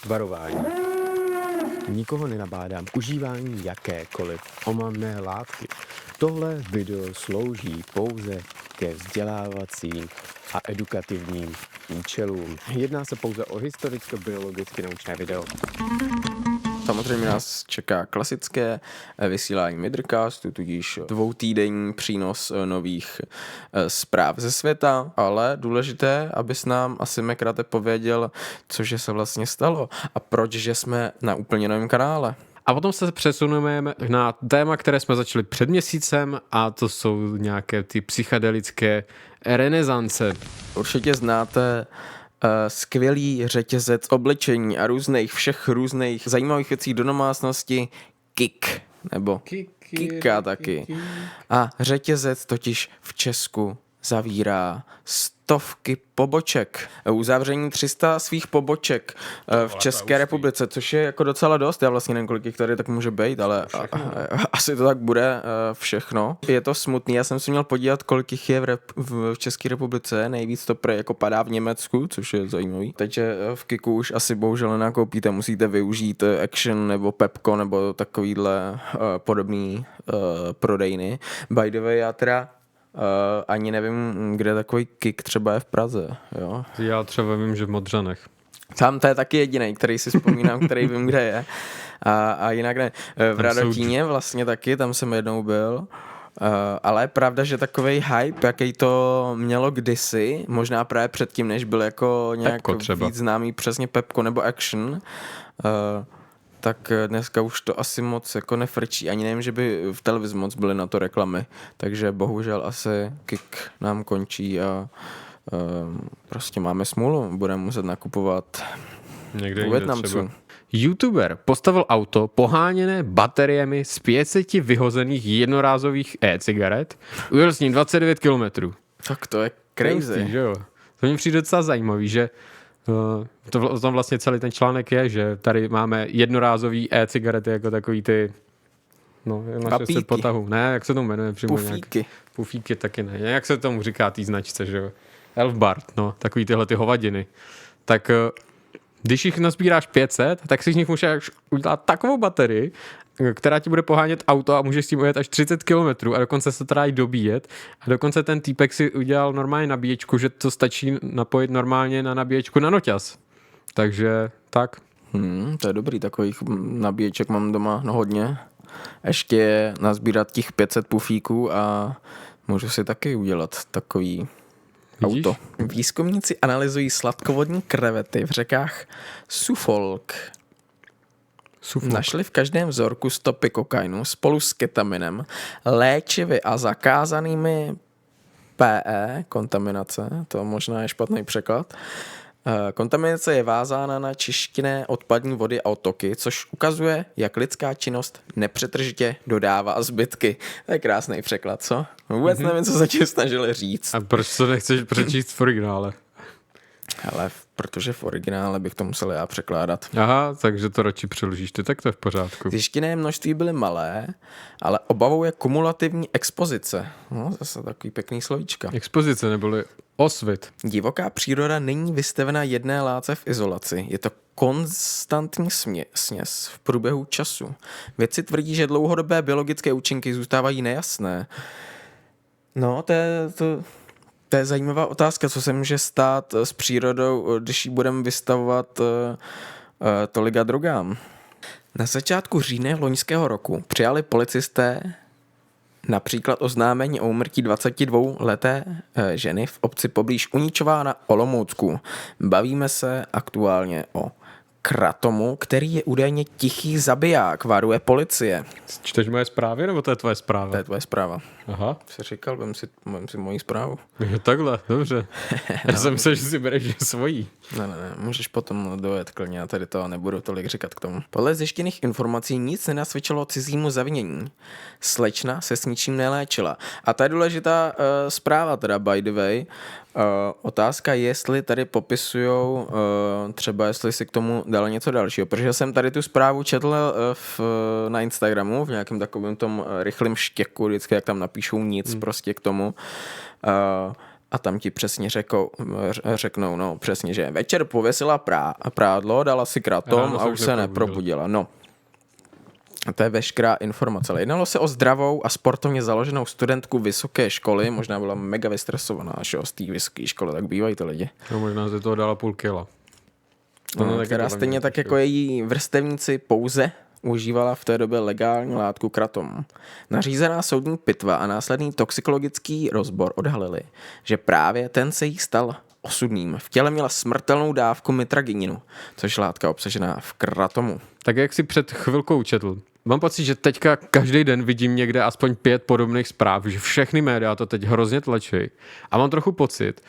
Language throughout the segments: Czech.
Varování. Nikoho nenabádám k užívání jakékoliv omamné látky. Tohle video slouží pouze ke vzdělávacím a edukativním účelům. Jedná se pouze o historicko-biologicky naučné video. Samozřejmě nás čeká klasické vysílání Midrcastu, tudíž dvoutýdenní přínos nových zpráv ze světa, ale důležité, abys nám asi Mekrate pověděl, cože se vlastně stalo a proč, že jsme na úplně novém kanále. A potom se přesuneme na téma, které jsme začali před měsícem, a to jsou nějaké ty psychedelické renesance. Určitě znáte skvělý řetězec oblečení a všech různých zajímavých věcí do domácnosti Kik, nebo Kika taky. A řetězec totiž v Česku zavírá stovky poboček. Uzavření 300 svých poboček v České republice, což je jako docela dost. Já vlastně nevím, kolik jich tady tak může být, ale asi to tak bude všechno. Je to smutný, já jsem si měl podívat, kolik jich je v České republice. Nejvíc to jako padá v Německu, což je zajímavý. Takže v Kiku už asi bohužel nenakoupíte, musíte využít Action nebo Pepko nebo takovýhle podobný prodejny. By the way, já teda ani nevím, kde takový Kik třeba je v Praze, jo. Já třeba vím, že v Modřanech. Tam to je taky jediný, který si vzpomínám, který vím, kde je. A jinak ne. V Radotíně vlastně taky, tam jsem jednou byl. Ale je pravda, že takovej hype, jaký to mělo kdysi, možná právě předtím, než byl jako nějak víc známý, přesně Pepko nebo Action, tak dneska už to asi moc jako nefrčí. Ani nevím, že by v televizi moc byly na to reklamy. Takže bohužel asi Kik nám končí a prostě máme smůlu. Budeme muset nakupovat někde u Vietnamců. YouTuber postavil auto poháněné bateriemi z 500 vyhozených jednorázových e-cigaret. Ujel s ním 29 kilometrů. Tak to je crazy. Že jo? To mi přijde docela zajímavý, že o tom vlastně celý ten článek je, že tady máme jednorázový e-cigarety jako takový ty na 600 potahů. Ne, jak se to jmenuje? Pufíky. Pufíky taky ne. Jak se tomu říká tý značce, že jo? Elfbart, takový tyhle ty hovadiny. Tak když jich nazbíráš 500, tak si z nich můžeš udělat takovou baterii, která ti bude pohánět auto a můžeš s tím ujet až 30 km a dokonce se to dá i dobíjet. A dokonce ten týpek si udělal normálně nabíječku, že to stačí napojit normálně na nabíječku na noťaz. Takže tak. To je dobrý, takových nabíječek mám doma hodně. Ještě nazbírat těch 500 pufíků a můžu si taky udělat takový auto. Výzkumníci analyzují sladkovodní krevety v řekách Suffolk. Našli v každém vzorku stopy kokainu spolu s ketaminem, léčivy a zakázanými PE, kontaminace, to možná je špatný překlad. Kontaminace je vázána na čištěné odpadní vody a odtoky, což ukazuje, jak lidská činnost nepřetržitě dodává zbytky. To je krásný překlad, co? Vůbec nevím, co se ti snažili říct. A proč to nechceš přečíst v originále? Ale protože v originále bych to musel já překládat. Aha, takže to radši přeložíš ty, tak to je v pořádku. Zjištěné množství byly malé, ale obavou je kumulativní expozice. Zase takový pěkný slovíčka. Expozice neboli osvit. Divoká příroda není vystavena jedné látce v izolaci. Je to konstantní směs v průběhu času. Vědci tvrdí, že dlouhodobé biologické účinky zůstávají nejasné. To je zajímavá otázka, co se může stát s přírodou, když ji budeme vystavovat tolika drogám. Na začátku října loňského roku přijali policisté například oznámení o úmrtí 22leté ženy v obci poblíž Uničová na Olomoucku. Bavíme se aktuálně o kratomu, který je údajně tichý zabiják, varuje policie. Čteš moje zprávy, nebo to je tvoje zpráva? To je tvoje zpráva. Aha. Jsi říkal, vem si moji zprávu. Takhle, dobře. Já jsem myslel, že si bereš svojí. Ne, můžeš potom dojet klidně, já tady to nebudu tolik říkat k tomu. Podle zjištěných informací nic nenasvědčilo cizímu zavinění. Slečna se s ničím neléčila. A ta je důležitá zpráva teda, by the way. Otázka je, jestli tady popisujou třeba, jestli si k tomu dal něco dalšího, protože jsem tady tu zprávu četl na Instagramu, v nějakém takovém tom rychlém štěku, vždycky jak tam napíšou nic prostě k tomu. a tam ti přesně řeknou, no přesně, že večer pověsila prádlo, dala si kratom Ráno a se už už se neprobudila. No. A to je veškerá informace. Ale jednalo se o zdravou a sportovně založenou studentku vysoké školy, možná byla mega vystresovaná až z té vysoké školy, tak bývají to lidi. No možná se toho dala půl kila. Která stejně tak jako její vrstevníci pouze užívala v té době legální látku kratom. Nařízená soudní pitva a následný toxikologický rozbor odhalili, že právě ten se jí stal osudným. V těle měla smrtelnou dávku mitragininu, což je látka obsažená v kratomu. Tak jak si před chvilkou četl, mám pocit, že teďka každý den vidím někde aspoň 5 podobných zpráv, že všechny média to teď hrozně tlačí. A mám trochu pocit,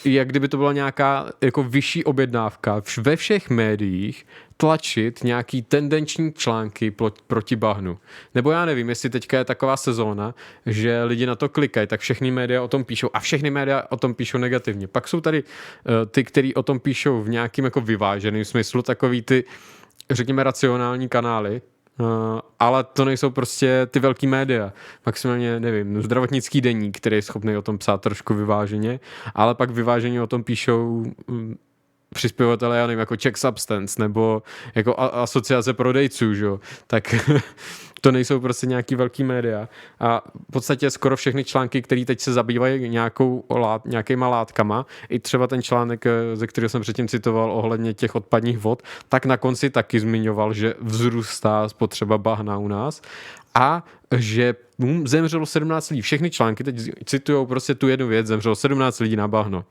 jak kdyby to byla nějaká jako vyšší objednávka ve všech médiích tlačit nějaký tendenční články proti bahnu. Nebo já nevím, jestli teďka je taková sezóna, že lidi na to klikají, tak všechny média o tom píšou a všechny média o tom píšou negativně. Pak jsou tady ty, kteří o tom píšou v nějakým jako vyváženým smyslu, takový ty, řekněme, racionální kanály, ale to nejsou prostě ty velký média. Maximálně, nevím, zdravotnický deník, který je schopný o tom psát trošku vyváženě, ale pak vyváženě o tom píšou přispěvatelé, já nevím, jako Czech Substance nebo jako asociace prodejců, že? Tak to nejsou prostě nějaký velký média. A v podstatě skoro všechny články, které teď se zabývají nějakýma látkama, i třeba ten článek, ze kterého jsem předtím citoval ohledně těch odpadních vod, tak na konci taky zmiňoval, že vzrůstá spotřeba bahna u nás a že zemřelo 17 lidí. Všechny články teď citujou prostě tu jednu věc, zemřelo 17 lidí na bahno.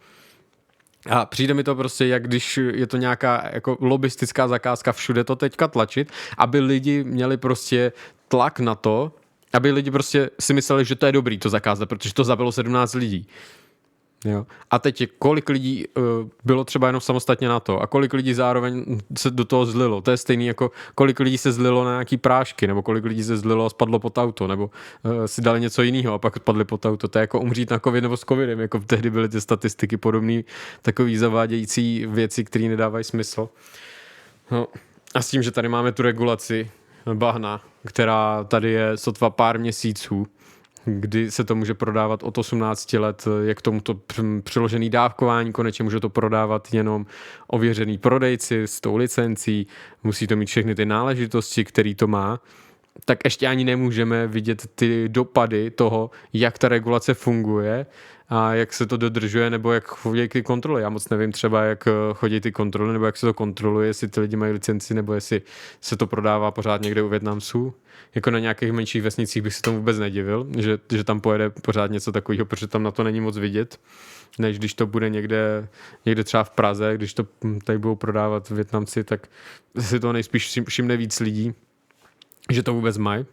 A přijde mi to prostě, jak když je to nějaká jako lobistická zakázka všude to teďka tlačit, aby lidi měli prostě tlak na to, aby lidi prostě si mysleli, že to je dobrý to zakázat, protože to zabilo 17 lidí. Jo. A teď kolik lidí bylo třeba jenom samostatně na to a kolik lidí zároveň se do toho zlilo. To je stejný jako kolik lidí se zlilo na nějaký prášky nebo kolik lidí se zlilo a spadlo pod auto nebo si dali něco jiného a pak spadli pod auto. To je jako umřít na covid nebo s covidem. Jako tehdy byly ty statistiky podobné, takový zavádějící věci, které nedávají smysl. No. A s tím, že tady máme tu regulaci bahna, která tady je sotva pár měsíců, kdy se to může prodávat od 18 let, je k tomuto přiložený dávkování, konečně může to prodávat jenom ověřený prodejci s tou licencí, musí to mít všechny ty náležitosti, který to má, tak ještě ani nemůžeme vidět ty dopady toho, jak ta regulace funguje a jak se to dodržuje, nebo jak chodí ty kontroly. Já moc nevím třeba, jak chodí ty kontroly, nebo jak se to kontroluje, jestli ty lidi mají licenci, nebo jestli se to prodává pořád někde u Vietnamců. Jako na nějakých menších vesnicích bych se tomu vůbec nedivil, že tam pojede pořád něco takového, protože tam na to není moc vidět, než když to bude někde třeba v Praze, když to tady budou prodávat Vietnamci, tak si to nejspíš všimne víc lidí, že to vůbec mají.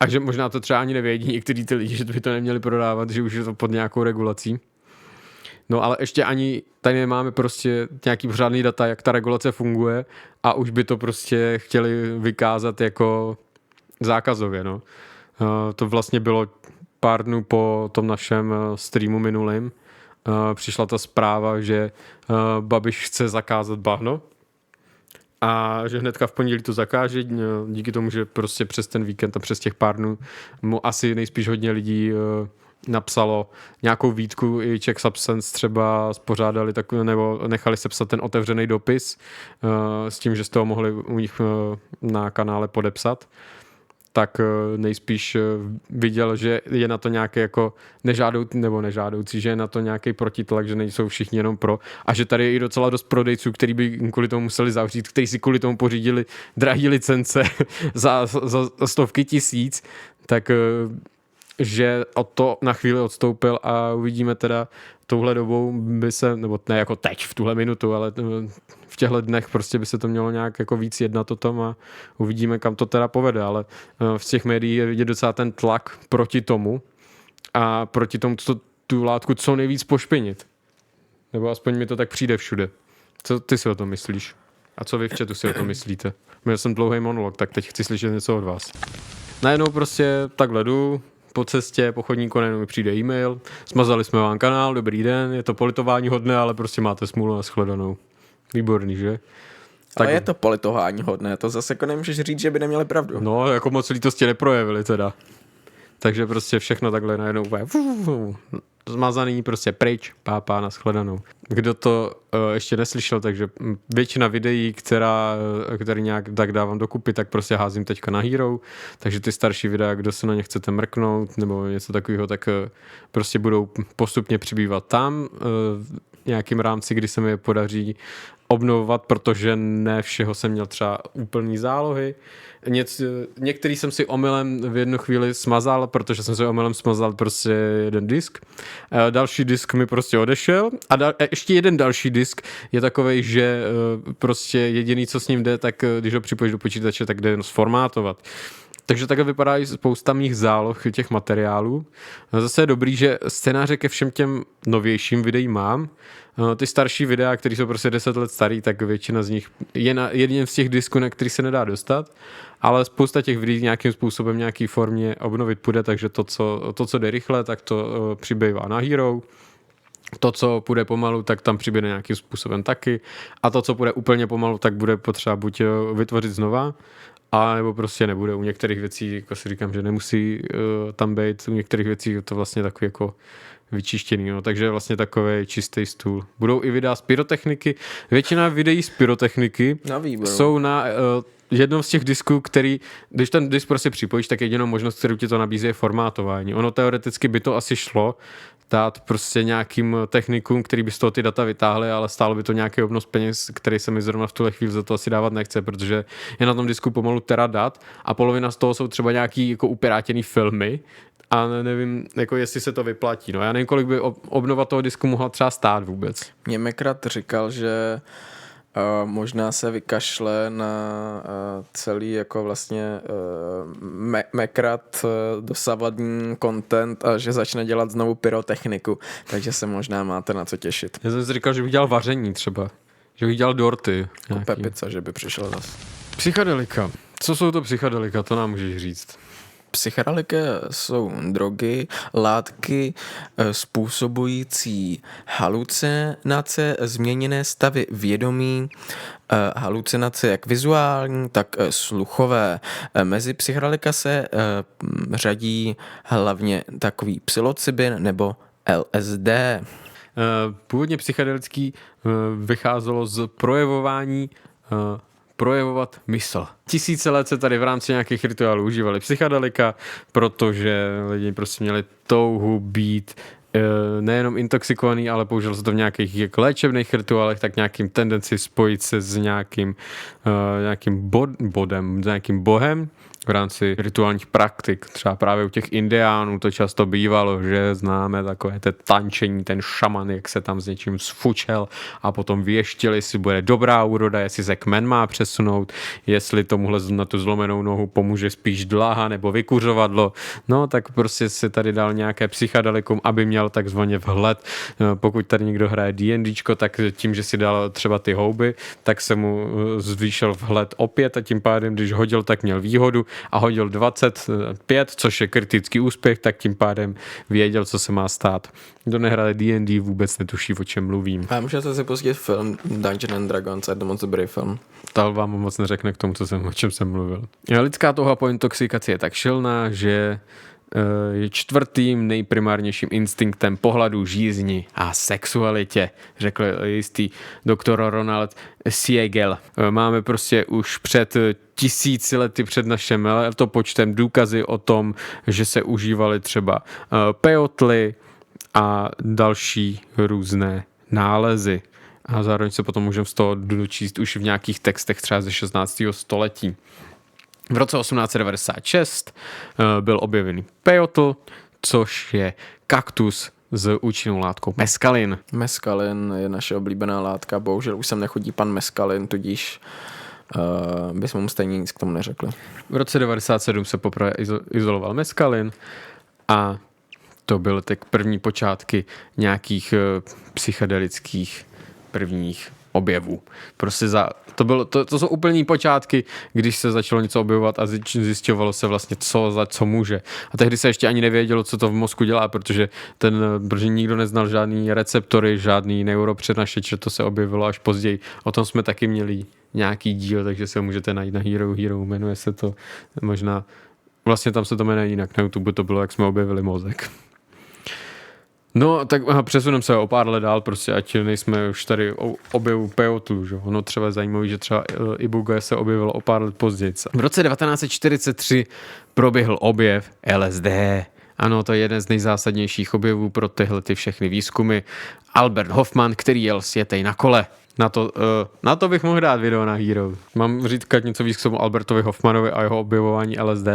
A že možná to třeba ani nevědí některý ty lidi, že by to neměli prodávat, že už je to pod nějakou regulací. No ale ještě ani tady nemáme prostě nějaký pořádný data, jak ta regulace funguje a už by to prostě chtěli vykázat jako zákazově, no. To vlastně bylo pár dnů po tom našem streamu minulým. Přišla ta zpráva, že Babiš chce zakázat bahno a že hnedka v pondělí to zakáže, díky tomu, že prostě přes ten víkend a přes těch pár dnů mu asi nejspíš hodně lidí napsalo nějakou výtku, i Czech Substance třeba spořádali takový, nebo nechali sepsat ten otevřený dopis s tím, že z toho mohli u nich na kanále podepsat, tak nejspíš viděl, že je na to nějaký jako nežádoucí, že je na to nějaký protitlak, že nejsou všichni jenom pro a že tady je i docela dost prodejců, který by kvůli tomu museli zavřít, kteří si kvůli tomu pořídili drahé licence za stovky tisíc, tak že od to na chvíli odstoupil a uvidíme teda touhle dobou by se, nebo ne jako teď v tuhle minutu, ale v těchto dnech prostě by se to mělo nějak jako víc jednat o tom a uvidíme, kam to teda povede, ale v těch médiích je vidět docela ten tlak proti tomu a proti tomu tu látku co nejvíc pošpinit. Nebo aspoň mi to tak přijde všude. Co ty si o tom myslíš? A co vy v chatu si o tom myslíte? Měl jsem dlouhý monolog, tak teď chci slyšet něco od vás. Najednou prostě takhle jdu, po cestě, po chodníku najednou mi přijde e-mail, smazali jsme vám kanál, dobrý den, je to politování hodné, ale prostě máte smůlu na shledanou. Výborný, že? Ale je to politování hodné, to zase jako nemůžeš říct, že by neměli pravdu. No, jako moc lítosti neprojevili teda. takže prostě všechno takhle najednou zmazaný, prostě pryč, pápá, nashledanou. Kdo to ještě neslyšel, takže většina videí, který nějak tak dávám dokupy, tak prostě házím teďka na Hero, takže ty starší videa, kdo se na ně chcete mrknout nebo něco takového, tak prostě budou postupně přibývat tam v nějakým rámci, kdy se mi je podaří obnovovat, protože ne všeho jsem měl třeba úplný zálohy. Některý jsem si omylem v jednu chvíli smazal, protože jsem si omylem smazal prostě jeden disk. Další disk mi prostě odešel a ještě jeden další disk je takovej, že prostě jediný, co s ním jde, tak když ho připojíš do počítače, tak jde jen sformátovat. Takže takhle vypadá i spousta mých záloh těch materiálů. Zase je dobrý, že scénáře ke všem těm novějším videím mám. Ty starší videa, které jsou prostě 10 let starý, tak většina z nich je na jedním z těch disků, na který se nedá dostat, ale spousta těch videí nějakým způsobem nějaký formě obnovit půjde, takže to, co jde rychle, tak to přibývá na Hero. To, co půjde pomalu, tak tam přibyde nějakým způsobem taky. A to, co půjde úplně pomalu, tak bude potřeba buď vytvořit znova, a nebo prostě nebude. U některých věcí, jako si říkám, že nemusí tam být, u některých věcí je to vlastně takový jako vyčištěný, no. Takže vlastně takový čistý stůl. Budou i videa z pyrotechniky. Většina videí z pyrotechniky jsou na jednom z těch disků, který, když ten disk prostě připojíš, tak jedinou možnost, kterou ti to nabízí, je formátování. Ono teoreticky by to asi šlo dát prostě nějakým technikům, který by z toho ty data vytáhli, ale stálo by to nějaký obnos peněz, který se mi zrovna v tuhle chvíli za to asi dávat nechce, protože je na tom disku pomalu tera dat a polovina z toho jsou třeba nějaký jako upirátěný filmy a nevím, jako jestli se to vyplatí. No, já nevím, kolik by obnova toho disku mohla třeba stát vůbec. Mě Mekrat říkal, že možná se vykašle na celý jako vlastně Mekrat dosavadní content a že začne dělat znovu pyrotechniku, takže se možná máte na co těšit. Já jsem si říkal, že bych dělal vaření třeba, že bych dělal dorty. Pepica, že by přišel zase. Psychedelika. Co jsou to psychedelika, to nám můžeš říct. Psychedelika jsou drogy, látky způsobující halucinace, změněné stavy vědomí, halucinace jak vizuální, tak sluchové. Mezi psychedelika se řadí hlavně takový psilocybin nebo LSD. Původně psychedelický vycházelo z projevovat mysl. Tisíce let se tady v rámci nějakých rituálů užívali psychedelika, protože lidi prostě měli touhu být nejenom intoxikovaný, ale použil se to v nějakých jak léčebných rituálech, tak nějakým tendenci spojit se s nějakým bodem, s nějakým bohem v rámci rituálních praktik. Třeba právě u těch indiánů to často bývalo, že známe takové to tančení, ten šaman, jak se tam s něčím sfučel a potom věštil, jestli bude dobrá úroda, jestli se kmen má přesunout, jestli tomuhle na tu zlomenou nohu pomůže spíš dláha nebo vykuřovadlo. No tak prostě se tady dal nějaké psychedelikum, aby měl takzvaně vhled. Pokud tady někdo hraje D&Dčko, tak tím, že si dal třeba ty houby, tak se mu zvýšil vhled opět a tím pádem, když hodil, tak měl výhodu a hodil 25, což je kritický úspěch, tak tím pádem věděl, co se má stát. Kdo nehraje D&D, vůbec netuší, o čem mluvím. A můžete si pustit film Dungeons and Dragons, je to moc dobrý film. To vám moc neřekne k tomu, o čem jsem mluvil. Lidská touha po intoxikaci je tak šilná, že je čtvrtým nejprimárnějším instinktem pohledu, žízni a sexualitě, řekl jistý doktor Ronald Siegel. Máme prostě už před 1000 lety před naším letopočtem důkazy o tom, že se užívaly třeba peotly a další různé nálezy. A zároveň se potom můžeme z toho dočíst už v nějakých textech třeba ze 16. století. V roce 1896 byl objevený peotl, což je kaktus s účinnou látkou meskalin. Meskalin je naše oblíbená látka, bohužel už sem nechodí pan Meskalin, tudíž bychom mu stejně nic k tomu neřekli. V roce 1997 se poprvé izoloval meskalin a to byly tak první počátky nějakých psychedelických prvních objevů. Prostě to jsou úplný počátky, když se začalo něco objevovat a zjišťovalo se vlastně, co může. A tehdy se ještě ani nevědělo, co to v mozku dělá, protože nikdo neznal žádný receptory, žádný neuropřenašeč, to se objevilo až později. O tom jsme taky měli nějaký díl, takže se můžete najít na Hero, jmenuje se to možná Vlastně tam se to jmenuje jinak, na YouTube to bylo, jak jsme objevili mozek. No, tak přesuneme se o pár let dál, prostě, ať nejsme už tady objevu peyotu, že? Ono třeba je zajímavé, že třeba iboga se objevilo o pár let později. V roce 1943 proběhl objev LSD. Ano, to je jeden z nejzásadnějších objevů pro tyhle ty všechny výzkumy. Albert Hofmann, který jel světej na kole. Na to bych mohl dát video na Hero. Mám říkat něco víc k tomu Albertovi Hofmannovi a jeho objevování LSD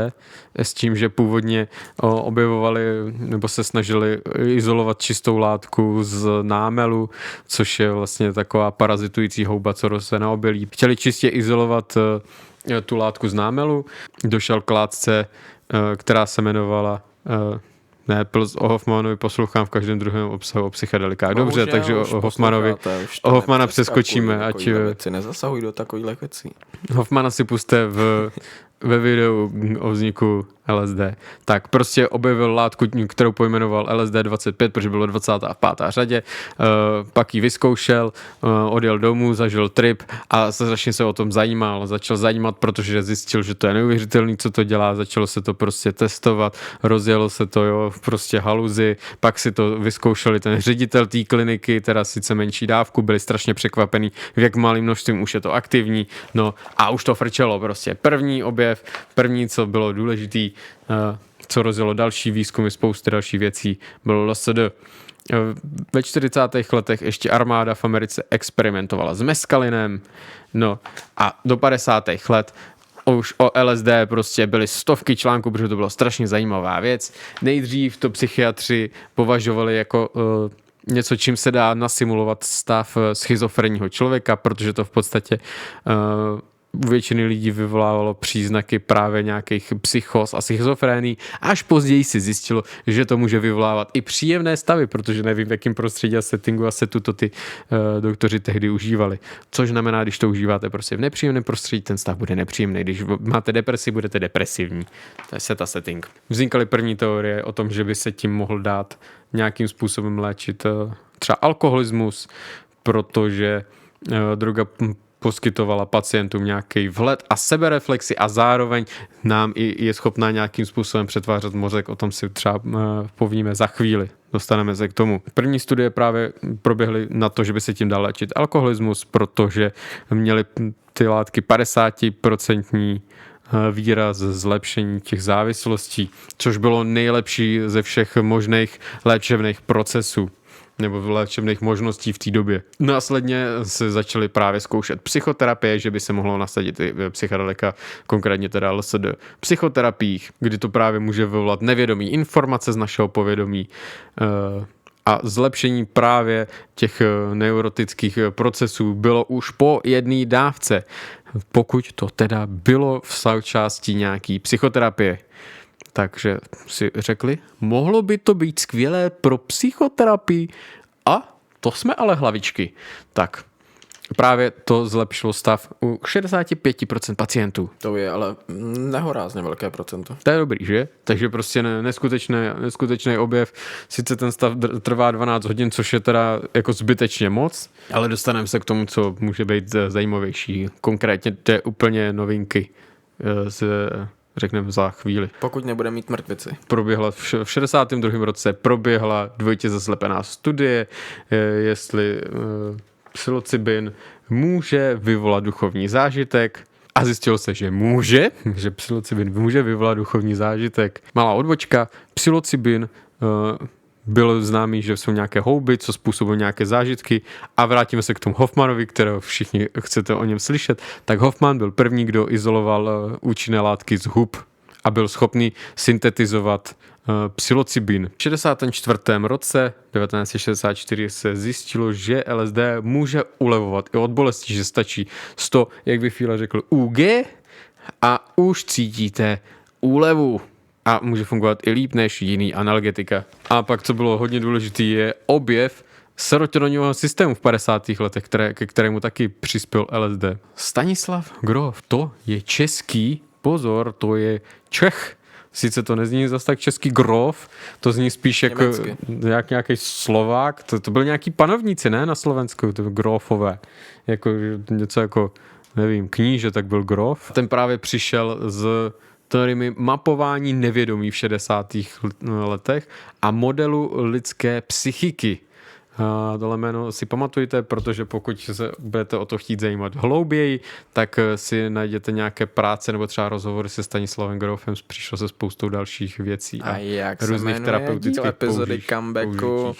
s tím, že původně objevovali nebo se snažili izolovat čistou látku z námelu, což je vlastně taková parazitující houba, co roste na obilí. Chtěli čistě izolovat tu látku z námelu. Došel k látce, která se jmenovala o Hofmannovi poslouchám v každém druhém obsahu o psychedelikách. Dobře, takže o Hofmanna přeskočíme. Ať nezasahuj do takových věcí. Hofmanna si puste ve videu o vzniku LSD. Tak prostě objevil látku, kterou pojmenoval LSD-25, protože bylo 25. řadě, pak ji vyzkoušel, odjel domů, zažil trip a strašně se o tom zajímal. Začal zajímat, protože zjistil, že to je neuvěřitelný, co to dělá, začalo se to prostě testovat, rozjelo se to, jo, prostě haluzi, pak si to vyzkoušeli ten ředitel té kliniky, teda sice menší dávku, byli strašně překvapený, v jak malým množstvím už je to aktivní, no a už to frčelo prostě. První objev, první, co bylo důležitý, co rozjelo další výzkumy, spousty dalších věcí, bylo LSD. Ve 40. letech ještě armáda v Americe experimentovala s meskalinem, no a do 50. let už o LSD prostě byly stovky článků, protože to byla strašně zajímavá věc. Nejdřív to psychiatři považovali jako něco, čím se dá nasimulovat stav schizofrenního člověka, protože to v podstatě u většiny lidí vyvolávalo příznaky právě nějakých psychos a schizofrénií. Až později si zjistilo, že to může vyvolávat i příjemné stavy, protože nevím, v jakém prostředí a settingu a setu to ty doktoři tehdy užívali. Což znamená, když to užíváte prostě v nepříjemném prostředí, ten stav bude nepříjemný. Když máte depresi, budete depresivní. To je set a setting. Vznikaly první teorie o tom, že by se tím mohl dát nějakým způsobem léčit třeba alkoholismus, protože droga poskytovala pacientům nějaký vhled a sebereflexi a zároveň nám i je schopná nějakým způsobem přetvářet mozek. O tom si třeba povíme za chvíli. Dostaneme se k tomu. První studie právě proběhly na to, že by se tím dal léčit alkoholismus, protože měly ty látky 50% výraz zlepšení těch závislostí, což bylo nejlepší ze všech možných léčebných procesů nebo léčebných možností v té době. Následně se začaly právě zkoušet psychoterapie, že by se mohlo nasadit i psychedelika, konkrétně teda LSD. Psychoterapiích, kdy to právě může vyvolat nevědomí informace z našeho povědomí a zlepšení právě těch neurotických procesů bylo už po jedné dávce, pokud to teda bylo v součástí nějaký psychoterapie. Takže si řekli, mohlo by to být skvělé pro psychoterapii a to jsme ale hlavičky. Tak právě to zlepšilo stav u 65% pacientů. To je ale nehorázně velké procento. To je dobrý, že? Takže prostě neskutečný objev. Sice ten stav trvá 12 hodin, což je teda jako zbytečně moc, ale dostaneme se k tomu, co může být zajímavější. Konkrétně to je úplně novinky řekneme za chvíli. Pokud nebude mít mrtvici. Proběhla v 62. roce dvojitě zaslepená studie, jestli psilocybin může vyvolat duchovní zážitek a zjistilo se, že že psilocybin může vyvolat duchovní zážitek. Malá odbočka, psilocybin bylo známý, že jsou nějaké houby, co způsobují nějaké zážitky a vrátíme se k tomu Hofmannovi, kterého všichni chcete o něm slyšet. Tak Hofmann byl první, kdo izoloval účinné látky z hub a byl schopný syntetizovat psilocybin. V 64. roce 1964 se zjistilo, že LSD může ulevovat i od bolesti, že stačí 100, jak by Fila řekl, UG a už cítíte úlevu. A může fungovat i líp než jiný analgetika. A pak, co bylo hodně důležitý, je objev serotoninového systému v 50. letech, ke kterému taky přispěl LSD. Stanislav Grof, to je český, pozor, to je Čech. Sice to nezní zase tak český Grof, to zní spíš jako nějaký Slovák. To byl nějaký panovníci, ne, na Slovensku, to Grofové. Jako něco jako, nevím, kníže, tak byl Grof. Ten právě přišel z teoriemi mapování nevědomí v 60. letech a modelu lidské psychiky. Tohle jméno si pamatujte, protože pokud se budete o to chtít zajímat hlouběji, tak si najděte nějaké práce nebo třeba rozhovory se Stanislavem Grofem, přišlo se spoustou dalších věcí a jak různých se terapeutických jmenuje epizody comebacku,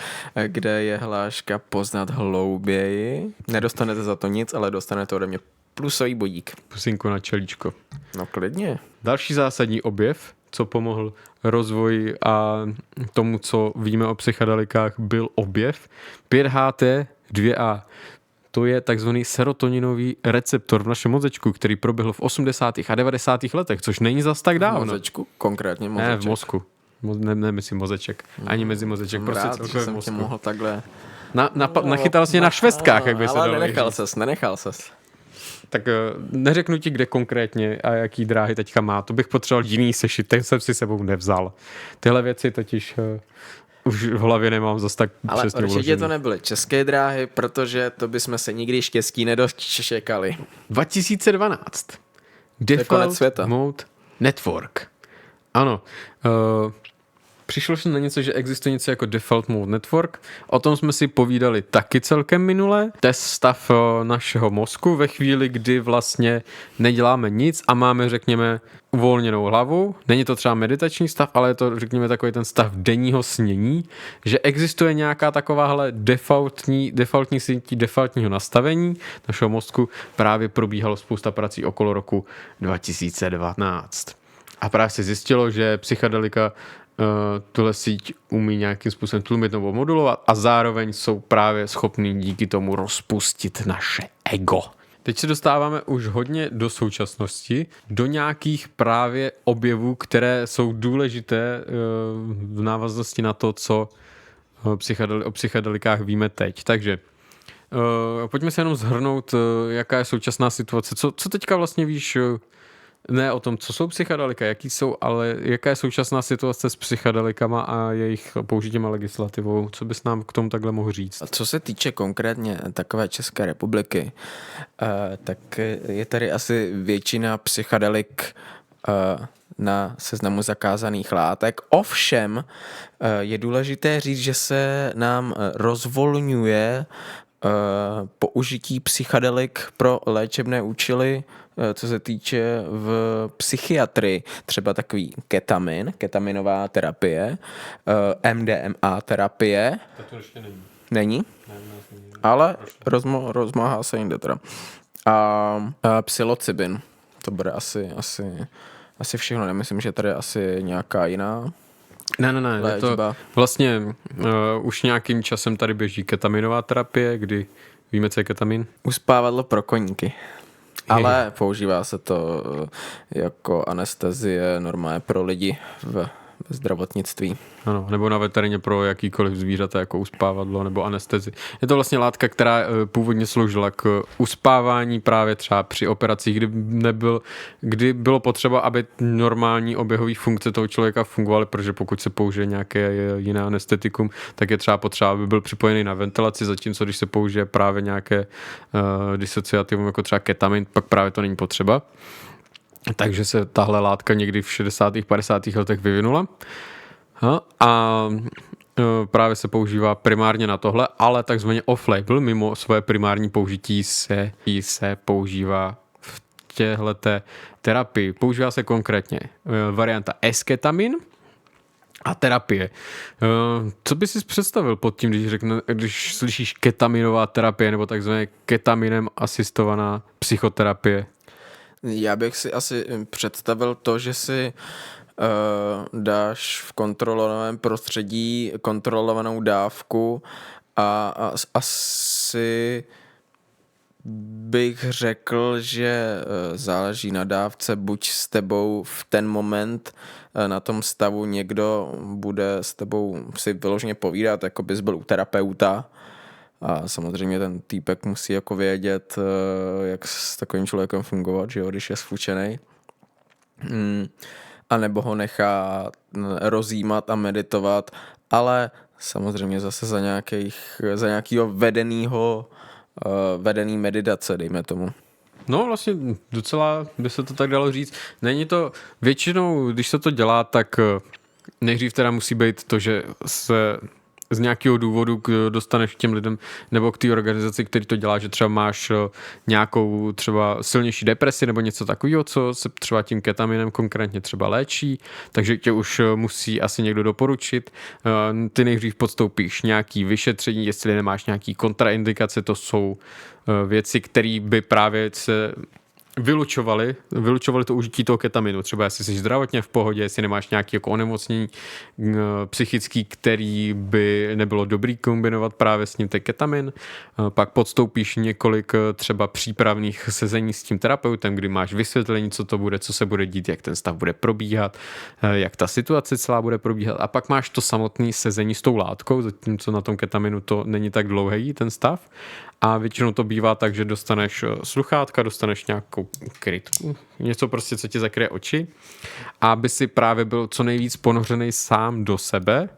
kde je hláška poznat hlouběji. Nedostanete za to nic, ale dostanete ode mě plusový bodík. Pusinku na čelíčko. No klidně. Další zásadní objev, co pomohl rozvoji a tomu, co víme o psychedelikách, byl objev 5HT2A. To je takzvaný serotoninový receptor v našem mozečku, který proběhl v 80. a 90. letech, což není zas tak dávno. V mozečku? Konkrétně mozeček? Ne, v mozku. Nemyslím mozeček. Ani mezi mozeček. Prostě rád, že jsem tě mohl takhle... Nachytal jsi mě na švestkách, jak by se dalo. Ale nenechal ses. Tak neřeknu ti, kde konkrétně a jaký dráhy teďka má. To bych potřeboval jiný sešit, ten jsem si sebou nevzal. Tyhle věci totiž už v hlavě nemám zase tak ale přesně určitě uložený. to nebyly české dráhy, protože to bychom se nikdy štěstí nedočekali. 2012. Default Mode Network. Ano. Přišlo jsem na něco, že existuje něco jako Default Mode Network. O tom jsme si povídali taky celkem minule. To je stav našeho mozku ve chvíli, kdy vlastně neděláme nic a máme, řekněme, uvolněnou hlavu. Není to třeba meditační stav, ale je to, řekněme, takový ten stav denního snění, že existuje nějaká takováhle defaultní sítí defaultního nastavení našeho mozku. Právě probíhalo spousta prací okolo roku 2012. A právě se zjistilo, že psychedelika tuhle síť umí nějakým způsobem tlumit nebo modulovat a zároveň jsou právě schopný díky tomu rozpustit naše ego. Teď se dostáváme už hodně do současnosti, do nějakých právě objevů, které jsou důležité v návaznosti na to, co o psychedelikách víme teď. Takže pojďme se jenom shrnout, jaká je současná situace. Co teďka vlastně víš, ne o tom, co jsou psychedelika, jaký jsou, ale jaká je současná situace s psychedelikama a jejich použitím a legislativou? Co bys nám k tomu takhle mohl říct? A co se týče konkrétně takové České republiky, tak je tady asi většina psychedelik na seznamu zakázaných látek. Ovšem je důležité říct, že se nám rozvolňuje použití psychedelik pro léčebné účely, co se týče v psychiatrii, třeba takový ketaminová terapie, MDMA terapie. To ještě není. Není? Ale rozmáhá se jinde teda. A psilocybin. To bude asi všechno. Nemyslím, že tady je asi nějaká jiná. Ne, je to vlastně už nějakým časem tady běží ketaminová terapie, kdy víme, co je ketamin? Uspávadlo pro koníky. Ale používá se to jako anestezie normálně pro lidi v zdravotnictví. Ano, nebo na veterině pro jakýkoliv zvířata, jako uspávadlo nebo anestezi. Je to vlastně látka, která původně sloužila k uspávání právě třeba při operacích, kdy bylo potřeba, aby normální oběhové funkce toho člověka fungovaly, protože pokud se použije nějaké jiné anestetikum, tak je třeba potřeba, aby byl připojený na ventilaci, zatímco když se použije právě nějaké disociativum, jako třeba ketamin, pak právě to není potřeba. Takže se tahle látka někdy v 60. 50. letech vyvinula a právě se používá primárně na tohle, ale takzvaně off-label, mimo svoje primární použití se používá v téhleté terapii. Používá se konkrétně varianta S-ketamin a terapie. Co bys si představil pod tím, když slyšíš ketaminová terapie nebo takzvané ketaminem asistovaná psychoterapie? Já bych si asi představil to, že si dáš v kontrolovaném prostředí kontrolovanou dávku a asi bych řekl, že záleží na dávce, buď s tebou v ten moment na tom stavu někdo bude s tebou si vyloženě povídat, jako bys byl u terapeuta. A samozřejmě ten týpek musí jako vědět, jak s takovým člověkem fungovat, že jo, když je sfučenej. A nebo ho nechá rozjímat a meditovat, ale samozřejmě zase za nějakého vedený meditace, dejme tomu. No vlastně docela by se to tak dalo říct. Není to, většinou, když se to dělá, tak nejdřív teda musí být to, že se z nějakého důvodu dostaneš k těm lidem nebo k té organizaci, který to dělá, že třeba máš nějakou třeba silnější depresi nebo něco takového, co se třeba tím ketaminem konkrétně třeba léčí, takže tě už musí asi někdo doporučit. Ty nejdřív podstoupíš nějaký vyšetření, jestli nemáš nějaký kontraindikace, to jsou věci, které by právě se vylučovali to užití toho ketaminu. Třeba jestli jsi zdravotně v pohodě, jestli nemáš nějaké jako onemocnění psychický, který by nebylo dobrý kombinovat právě s ním ten ketamin. Pak podstoupíš několik třeba přípravných sezení s tím terapeutem, kdy máš vysvětlení, co to bude, co se bude dít, jak ten stav bude probíhat, jak ta situace celá bude probíhat. A pak máš to samotné sezení s tou látkou, zatímco na tom ketaminu to není tak dlouhý ten stav. A většinou to bývá tak, že dostaneš sluchátka, dostaneš nějakou krytku, něco prostě, co ti zakryje oči, aby si právě byl co nejvíc ponořený sám do sebe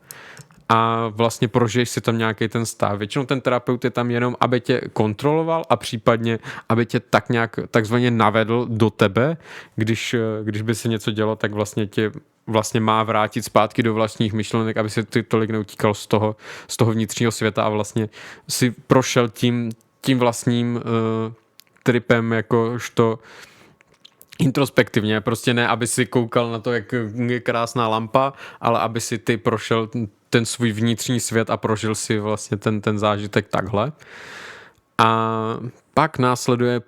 a vlastně prožiješ si tam nějaký ten stav. Většinou ten terapeut je tam jenom, aby tě kontroloval a případně, aby tě tak nějak takzvaně navedl do tebe, když by se něco dělo, tak vlastně tě vlastně má vrátit zpátky do vlastních myšlenek, aby se ty tolik neutíkal z toho vnitřního světa a vlastně si prošel tím vlastním tripem jakožto introspektivně, prostě ne, aby si koukal na to, jak je krásná lampa, ale aby si ty prošel ten svůj vnitřní svět a prožil si vlastně ten zážitek takhle. A pak následuje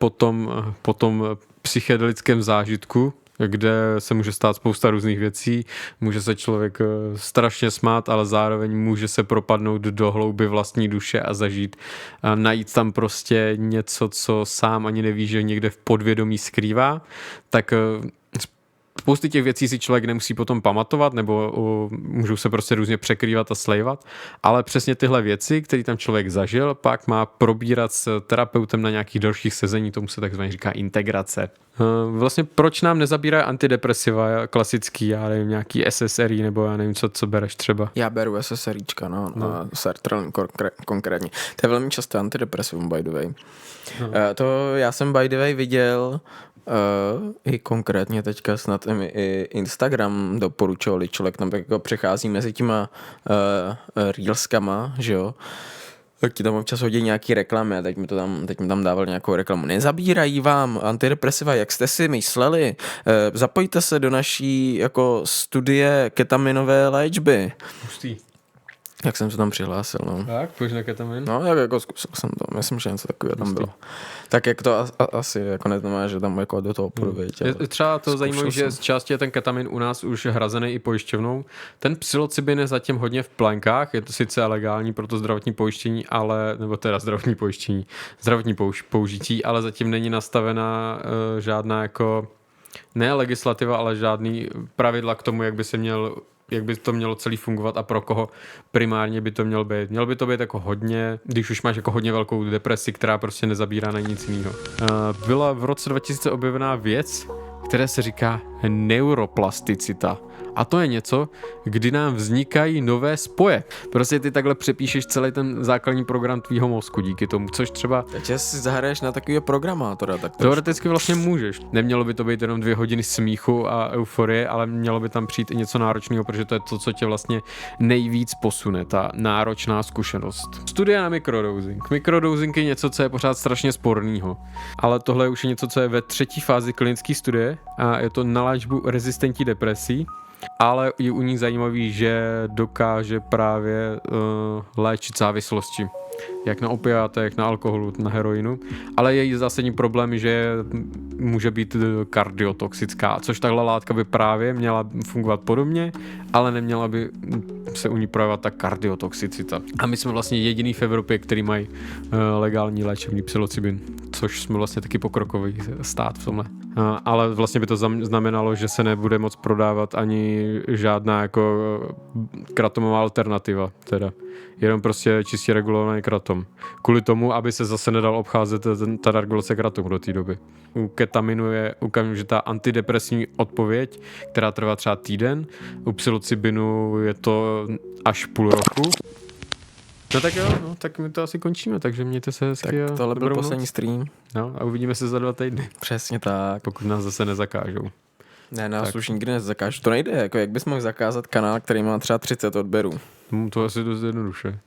po tom psychedelickém zážitku, kde se může stát spousta různých věcí, může se člověk strašně smát, ale zároveň může se propadnout do hlouby vlastní duše a zažít a najít tam prostě něco, co sám ani neví, že někde v podvědomí skrývá, tak spousty těch věcí si člověk nemusí potom pamatovat, nebo můžou se prostě různě překrývat a slejvat, ale přesně tyhle věci, které tam člověk zažil, pak má probírat s terapeutem na nějakých dalších sezení, tomu se takzvaně říká integrace. Vlastně proč nám nezabírají antidepresiva klasický, já nevím, nějaký SSRI, nebo já nevím, co bereš třeba? Já beru SSRIčka, no. Sertralin konkrétně. To je velmi časté antidepresivum, by the way. To já jsem by the way viděl i konkrétně teďka snad i Instagram doporučovali, člověk tam tak jako přechází mezi těma reelskama, že jo, tak ti tam občas hodí nějaký reklamy a teď mi tam dával nějakou reklamu. Nezabírají vám antidepresiva, jak jste si mysleli, zapojte se do naší jako studie ketaminové léčby. Pustý. Jak jsem se tam přihlásil, no. Tak, půjdeš na ketamin? No, jako zkusil jsem to, myslím, že něco takového tam bylo. Tak jak to asi jako neznamená, že tam jako do toho půjdu, Je třeba to zajímavé, že z části je ten ketamin u nás už hrazený i pojišťovnou. Ten psilocybin je zatím hodně v plenkách, je to sice legální pro to zdravotní pojištění, ale, nebo teda zdravotní použití, ale zatím není nastavená žádná jako, ne legislativa, ale žádný pravidla k tomu, jak by to mělo celý fungovat a pro koho primárně by to mělo být. Mělo by to být jako hodně, když už máš jako hodně velkou depresi, která prostě nezabírá na nic jiného. Byla v roce 2000 objevená věc, které se říká neuroplasticita. A to je něco, kdy nám vznikají nové spoje. Prostě ty takhle přepíšeš celý ten základní program tvýho mozku díky tomu, což třeba... Takže si zahraješ na takového programátora. Tak teoreticky vlastně můžeš. Nemělo by to být jenom 2 hodiny smíchu a euforie, ale mělo by tam přijít i něco náročného, protože to je to, co tě vlastně nejvíc posune, ta náročná zkušenost. Studie na mikrodosing. Mikrodosing je něco, co je pořád strašně sporného. Ale tohle je už něco, co je ve 3. fázi klinické studie a je to na léčbu rezistentní depresí. Ale je u ní zajímavý, že dokáže právě léčit závislosti. Jak na opiátech, jak na alkoholu, na heroinu. Ale její zásadní problém je, že může být kardiotoxická, což tahle látka by právě měla fungovat podobně, ale neměla by se u ní projevovat ta kardiotoxicita. A my jsme vlastně jediný v Evropě, který mají legální léčebný psilocybin, což jsme vlastně taky pokrokový stát v tomhle. Ale vlastně by to znamenalo, že se nebude moc prodávat ani žádná jako kratomová alternativa, teda. Jenom prostě čistě regulovaný kratom. Kvůli tomu, aby se zase nedal obcházet ta regulace kratomu do té doby. U ketaminu je okamžitá antidepresní odpověď, která trvá třeba týden. U psilocybinu je to až půl roku. No tak jo, no, tak my to asi končíme, takže mějte se hezky. Tak a tohle byl dobrou poslední noc. stream. No a uvidíme se za 2 týdny, Přesně tak. pokud nás zase nezakážou. Ne, nás už nikdy nezakážu. To nejde, jako jak bys mohl zakázat kanál, který má třeba 30 odběrů. To asi dost jednoduše.